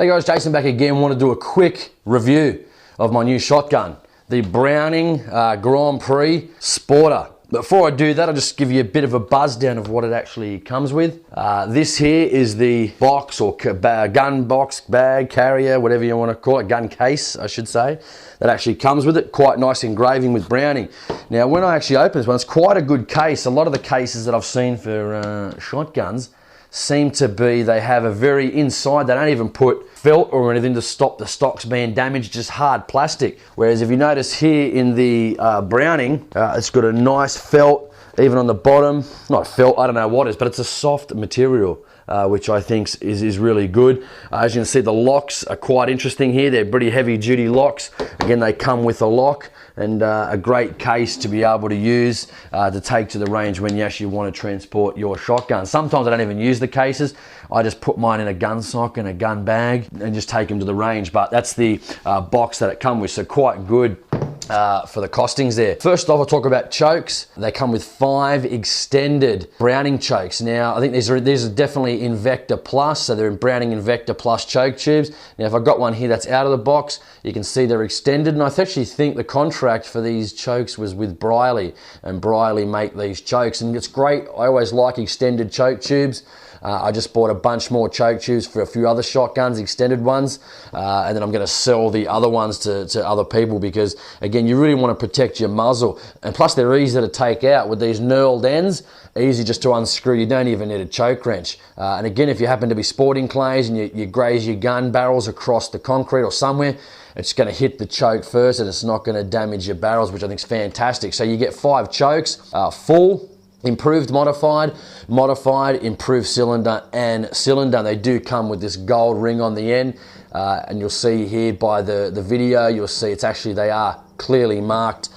Hey guys, Jason back again. Want to do a quick review of my new shotgun, the Browning Grand Prix Sporter. Before I do that, I'll just give you a bit of a buzz down of what it actually comes with. This here is the box or gun box, bag, carrier, whatever you want to call it, gun case, I should say, that actually comes with it. Quite nice engraving with Browning. Now, when I actually open this one, it's quite a good case. A lot of the cases that I've seen for shotguns seem to be, they have a very inside, they don't even put felt or anything to stop the stocks being damaged, just hard plastic. Whereas if you notice here in the Browning, it's got a nice felt, even on the bottom, not felt, I don't know what it is, but it's a soft material. Which I think is really good. As you can see, the locks are quite interesting here. They're pretty heavy duty locks. Again, they come with a lock and a great case to be able to use to take to the range when you actually want to transport your shotgun. Sometimes I don't even use the cases. I just put mine in a gun sock and a gun bag and just take them to the range. But that's the box that it comes with, so quite good. For the costings there. First off, I'll talk about chokes. They come with 5 extended Browning chokes. Now, I think these are definitely Invector Plus, so they're in Browning Invector Plus choke tubes. Now, if I've got one here that's out of the box, you can see they're extended, and I actually think the contract for these chokes was with Prix, and Prix make these chokes, and it's great. I always like extended choke tubes. I just bought a bunch more choke tubes for a few other shotguns, extended ones, and then I'm going to sell the other ones to other people because, again, you really want to protect your muzzle. And plus, they're easy to take out with these knurled ends, easy just to unscrew. You don't even need a choke wrench. And again, if you happen to be sporting clays and you graze your gun barrels across the concrete or somewhere, it's going to hit the choke first and it's not going to damage your barrels, which I think is fantastic. So you get 5 chokes, full, improved, modified, improved cylinder, and cylinder. They do come with this gold ring on the end, and you'll see here by the video, you'll see it's actually, they are clearly marked,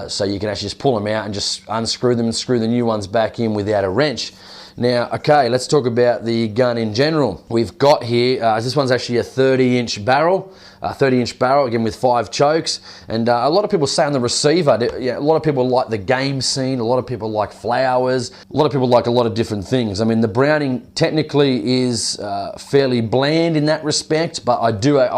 so you can actually just pull them out and just unscrew them and screw the new ones back in without a wrench. Now, okay, let's talk about the gun in general. We've got here, this one's actually a 30-inch barrel, again with 5 chokes. And a lot of people say on the receiver, a lot of people like the game scene, a lot of people like flowers, a lot of people like a lot of different things. I mean, the Browning technically is fairly bland in that respect, but I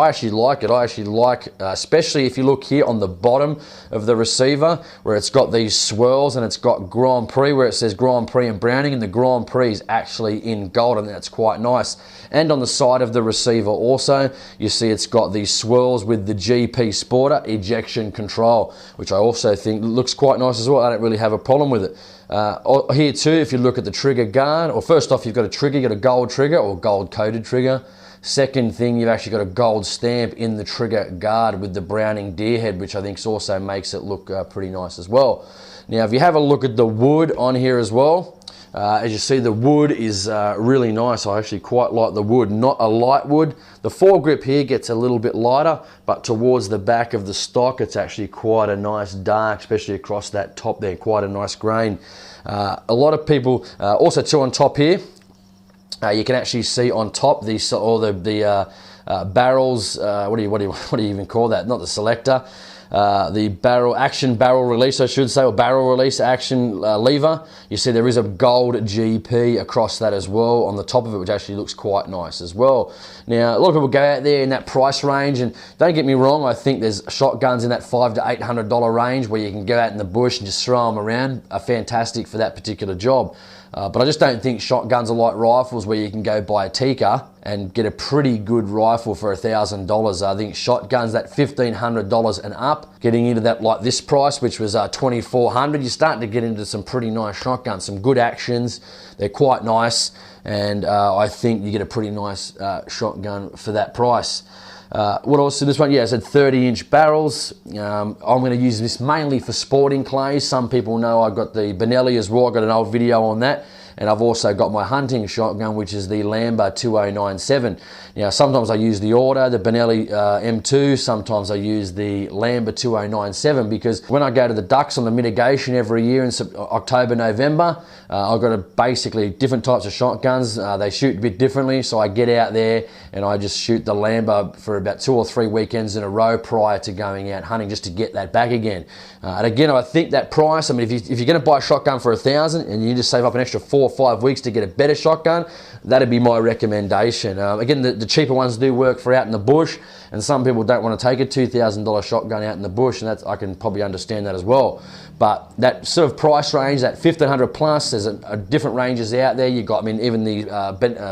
actually like it. I actually like, especially if you look here on the bottom of the receiver, where it's got these swirls and it's got Grand Prix, where it says Grand Prix and Browning, and the Grand Prix is actually in gold, and that's quite nice. And on the side of the receiver also, you see it's got these swirls with the GP Sporter ejection control, which I also think looks quite nice as well. I don't really have a problem with it. Here too, if you look at the trigger guard, or first off, you've got a trigger, you've got a gold trigger or gold coated trigger. Second thing, you've actually got a gold stamp in the trigger guard with the Browning deer head, which I think also makes it look pretty nice as well. Now, if you have a look at the wood on here as well, as you see, the wood is really nice. I actually quite like the wood, not a light wood. The foregrip here gets a little bit lighter, but towards the back of the stock, it's actually quite a nice dark, especially across that top there, quite a nice grain. A lot of people, also too on top here, you can actually see on top the barrels, what do you even call that? Not the selector. The action barrel release, I should say, or barrel release action lever. You see there is a gold GP across that as well on the top of it, which actually looks quite nice as well. Now, a lot of people go out there in that price range, and don't get me wrong, I think there's shotguns in that $500 to $800 range where you can go out in the bush and just throw them around, are fantastic for that particular job. But I just don't think shotguns are like rifles where you can go buy a Tikka and get a pretty good rifle for $1,000. I think shotguns, that $1,500 and up, getting into that like this price, which was $2,400, you're starting to get into some pretty nice shotguns, some good actions. They're quite nice, and I think you get a pretty nice shotgun for that price. What else in this one? Yeah, I said 30-inch barrels. I'm going to use this mainly for sporting clays. Some people know I've got the Benelli as well. I've got an old video on that. And I've also got my hunting shotgun, which is the Lamba 2097. Now, sometimes I use the Auto, the Benelli M2. Sometimes I use the Lamba 2097 because when I go to the ducks on the mitigation every year in October, November, I've got basically different types of shotguns. They shoot a bit differently, so I get out there and I just shoot the Lamba for about 2 or 3 weekends in a row prior to going out hunting, just to get that back again. And again, I think that price, I mean, if you're going to buy a shotgun for $1,000 and you just save up an extra $400 4 or 5 weeks to get a better shotgun, that'd be my recommendation. Again, the cheaper ones do work for out in the bush, and some people don't want to take a $2,000 shotgun out in the bush, and I can probably understand that as well. But that sort of price range, that 1,500 plus, there's a different ranges out there. You got, I mean, even the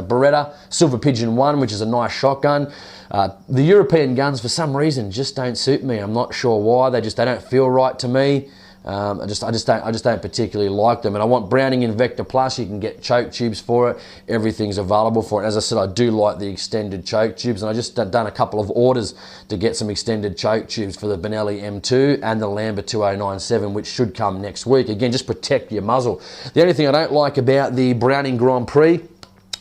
Beretta Silver Pigeon 1, which is a nice shotgun. The European guns, for some reason, just don't suit me. I'm not sure why. They don't feel right to me. I just don't particularly like them. And I want Browning Invector Plus. You can get choke tubes for it. Everything's available for it. As I said, I do like the extended choke tubes, and I just done a couple of orders to get some extended choke tubes for the Benelli M2 and the Lambert 2097, which should come next week. Again, just protect your muzzle. The only thing I don't like about the Browning Grand Prix,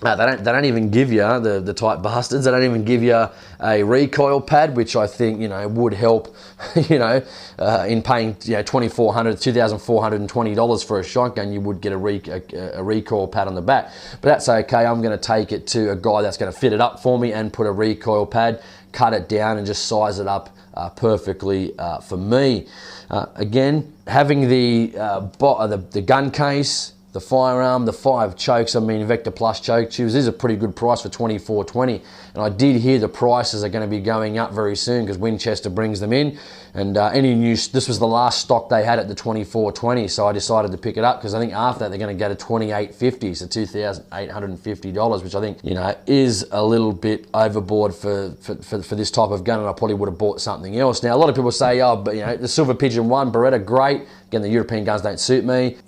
they don't even give you, the tight bastards, they don't even give you a recoil pad, which I think, would help, in paying, $2,400, $2,420 for a shotgun, you would get a recoil pad on the back. But that's okay. I'm going to take it to a guy that's going to fit it up for me and put a recoil pad, cut it down and just size it up perfectly for me. Again, having the gun case, the firearm, the 5 chokes, Invector Plus choke tubes, these are pretty good price for $24.20. And I did hear the prices are going to be going up very soon because Winchester brings them in. And this was the last stock they had at the $24.20, so I decided to pick it up because I think after that they're going to go to $28.50, so $2,850, which I think is a little bit overboard for this type of gun, and I probably would have bought something else. Now a lot of people say, oh, but the Silver Pigeon 1 Beretta, great. Again, the European guns don't suit me.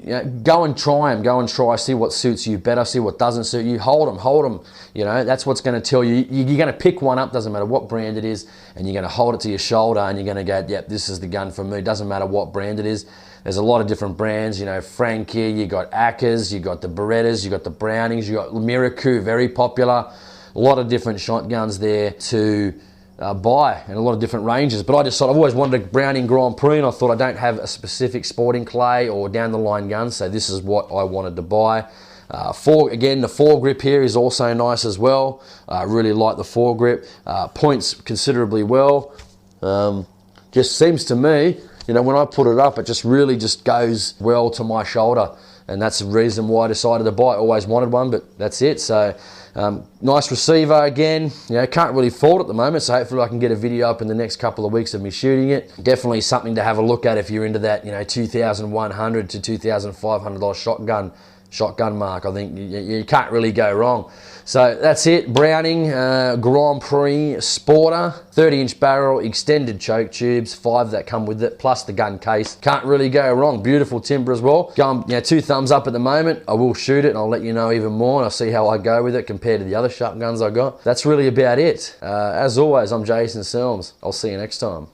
Go and try them. Go and try, see what suits you better, see what doesn't suit you. Hold them. That's what's going to tell you. You're going to pick one up, doesn't matter what brand it is, and you're going to hold it to your shoulder and you're going to go, yep, this is the gun for me. Doesn't matter what brand it is. There's a lot of different brands, Frank here, you got Ackers, you got the Berettas, you got the Brownings, you got Miracle, very popular. A lot of different shotguns there to buy and a lot of different ranges. But I've always wanted a Browning Grand Prix, and I thought I don't have a specific sporting clay or down the line gun, so this is what I wanted to buy. Again, the foregrip here is also nice as well. I really like the foregrip. Points considerably well. Just seems to me, when I put it up, it just really just goes well to my shoulder. And that's the reason why I decided to buy it. Always wanted one, but that's it. So nice receiver again. Can't really fault at the moment, so hopefully I can get a video up in the next couple of weeks of me shooting it. Definitely something to have a look at if you're into that, $2,100 to $2,500 shotgun mark. I think you can't really go wrong. So that's it. Browning Grand Prix Sporter, 30-inch barrel, extended choke tubes, 5 that come with it, plus the gun case. Can't really go wrong. Beautiful timber as well. 2 thumbs up at the moment. I will shoot it and I'll let you know even more, and I'll see how I go with it compared to the other shotguns I got. That's really about it. As always, I'm Jason Selms. I'll see you next time.